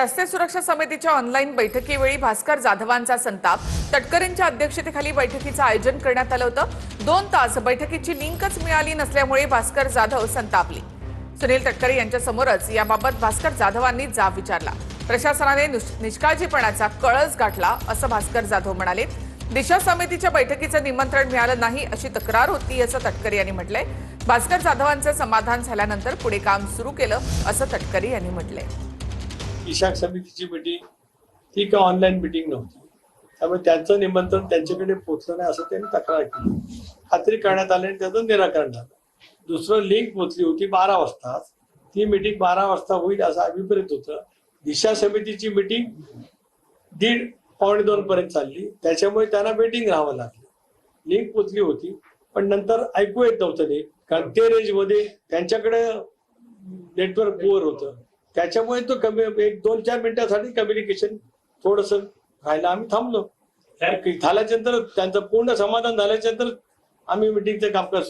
रस्ते सुरक्षा समितीच्या ऑनलाईन बैठकीवेळी भास्कर जाधवांचा संताप. तटकरेंच्या अध्यक्षतेखाली बैठकीचं आयोजन करण्यात आलं होतं. 2 तास बैठकीची लिंकच मिळाली नसल्यामुळे भास्कर जाधव संतापली. सुनील तटकरे यांच्या समोरच याबाबत भास्कर जाधवांनी जाब विचारला. प्रशासनाने निष्काळजीपणाचा कळस गाठला असं भास्कर जाधव म्हणाले. दिशा समितीच्या बैठकीचं निमंत्रण मिळालं नाही अशी तक्रार होती असं तटकरे यांनी म्हटलंय. भास्कर जाधवांचं समाधान झाल्यानंतर पुढे काम सुरू केलं असं तटकरे यांनी म्हटलंय. दिशा समितीची मीटिंग ती का ऑनलाईन मीटिंग नव्हती, त्यामुळे त्यांचं निमंत्रण त्यांच्याकडे पोहोचलं नाही असं त्यांनी तक्रार केली. खात्री करण्यात आली आणि त्याचं निराकरण झालं. दुसरं लिंक पोहोचली होती 12 वाजता. ती मीटिंग 12 वाजता होईल असं अभिप्रेत होतं. दिशा समितीची मीटिंग 1:30-1:45 पर्यंत चालली, त्याच्यामुळे त्यांना वेटिंग राहावं लागलं. लिंक पोहोचली होती पण नंतर ऐकू येत नव्हतं ते, कारण ते रेंजमध्ये त्यांच्याकडे नेटवर्क पुअर होतं. त्याच्यामुळे तो कमी 1-2-4 मिनिटांसाठी कम्युनिकेशन थोडंसं राहायला आम्ही थांबलो. झाल्याच्या नंतर त्यांचं पूर्ण समाधान झाल्याच्या नंतर आम्ही मिटिंगचं कामकाज सुरू